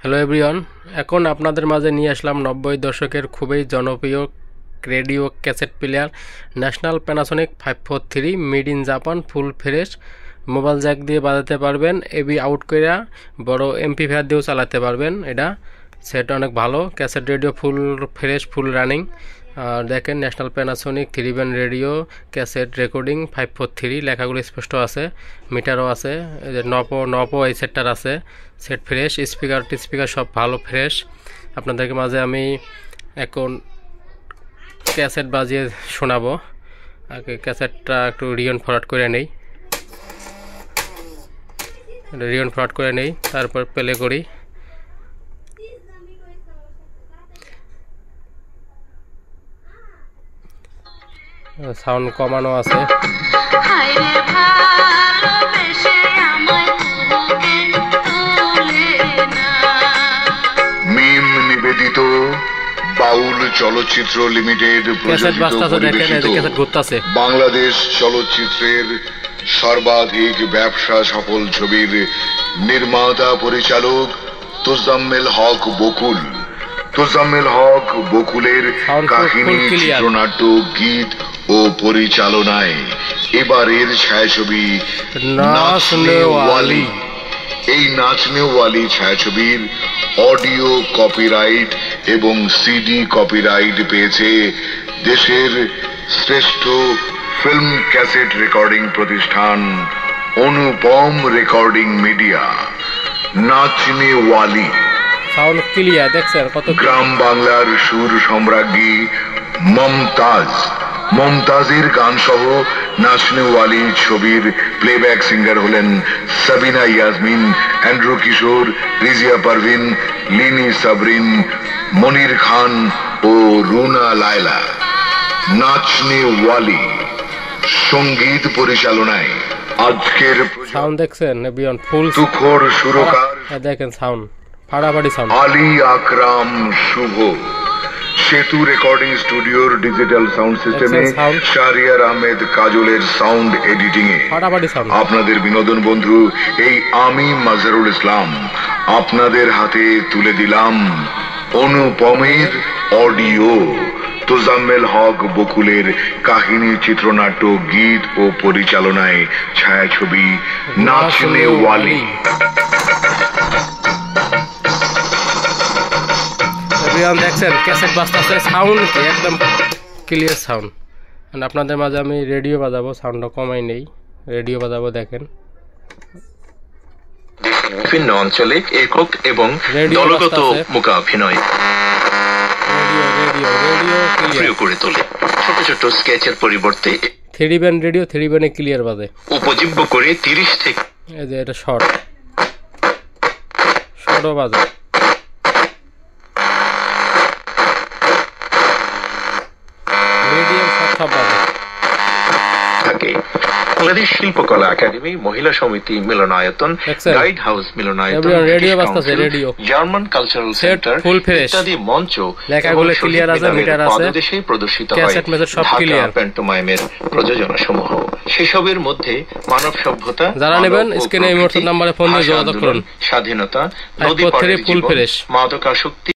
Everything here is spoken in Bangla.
হ্যালো এভরিওয়ান, এখন আপনাদের মাঝে নিয়ে আসলাম 90 দশকের খুবই জনপ্রিয় radio cassette player national Panasonic 543 made in Japan, full fresh. Mobile Jack দিয়ে বাজাতে পারবেন, এবি আউট করে বড় এমপি4 দিয়েও চালাতে পারবেন। এটা সেট অনেক ভালো, cassette radio full fresh, full running. আর দেখেন National Panasonic 3 band radio cassette recording 543 লেখাগুলো স্পষ্ট আছে, মিটারও আছে, নপো এই সেটটার আছে। সেট ফ্রেশ, স্পিকার সব ভালো ফ্রেশ। আপনাদেরকে মাঝে আমি এখন ক্যাসেট বাজিয়ে শোনাবো। আগে ক্যাসেটটা একটু রিয়ন ফরওয়ার্ড করে নেই, তারপর প্লে করি। সাউন্ড কমানো আছে। মিম নিবেদিত বাউল চলচ্চিত্র লিমিটেড বাংলাদেশ চলচ্চিত্রের সর্বাধিক ব্যবসা সফল ছবির নির্মাতা পরিচালক তোজাম্মেল হক বকুল। তোজাম্মেল হক বকুলের কাহিনী, চিত্রনাট্য, গীত ও পরিচালনায় এবারের ছায়াছবি নাচনে ওয়ালি। এই নাচনে ওয়ালি ছায়াছবির অডিও কপিরাইট এবং সিডি কপিরাইট পেয়েছে দেশের শ্রেষ্ঠ ফিল্ম ক্যাসেট রেকর্ডিং প্রতিষ্ঠান অনুপম রেকর্ডিং মিডিয়া। নাচনে ওয়ালি সাউন্ড ক্লিয়ার, দেখছেন কত। গ্রাম বাংলার সুর সম্রাজ্ঞী মমতাজের গান সহ নাচনে ওয়ালি ছবির প্লেব্যাক সিঙ্গার হলেন সাবিনা ইয়াসমিন, অ্যান্ড্রু কিশোর, রিজিয়া পারভিন, লিনি সাবরিন, মনির খান ও রুনা লায়লা। নাচনে ওয়ালি সঙ্গীত পরিচালনায় আজকের সাউন্ড দেখছেন বিয়ন ফুল তুখোর সুরকার, দেখেন সাউন্ড ফাটাফাটি সাউন্ড। আলী আকরাম শুভ। সেতু রেকর্ডিং স্টুডিওর ডিজিটাল সাউন্ড সিস্টেমে শাহরিয়ার আহমেদ কাজলের সাউন্ড এডিটিং এ আপনাদের বিনোদন বন্ধু এই আমি মাজহারুল ইসলাম আপনাদের হাতে তুলে দিলাম অনুপমের অডিও। তোজাম্মেল হক বকুলের কাহিনী, চিত্রনাট্য, গীত ও পরিচালনায় ছায়াছবি নাচনে ওয়ালি। দেখছেন ক্যাসেট বাজতেছে, সাউন্ড একদম ক্লিয়ার সাউন্ড। আপনাদের মাঝে আমি রেডিও বাজাবো, সাউন্ডটা কমাই নেই, রেডিও বাজাবো। দেখেন বিভিন্ন অঞ্চলে একক এবং দলগত মূকাভিনয় রেডিও করে তোলে। ছোট ছোট স্কেচের পরিবর্তে 3 ব্যান্ড রেডিও 3 ব্যান্ডে ক্লিয়ার বাজে, উপজীব্য করে 30 থেকে এই যে এটা শর্টও বাজে। বাংলাদেশ শিল্পকলা একাডেমি, মহিলা সমিতি মিলনায়তন, গাইড হাউস মিলনায়তন, জার্মান কালচারাল সেন্টার ইত্যাদি মঞ্চ দেশে প্রদর্শিত হয় ঢাকা প্যান্টোমাইমের প্রযোজনা সমূহ। সেসবের মধ্যে মানব সভ্যতা, যারা নেবেন স্ক্রিনে এই নাম্বারে ফোন দিয়ে যোগাযোগ করুন। স্বাধীনতা, নদী পাড়ের জীবন, মাদকাসক্তি।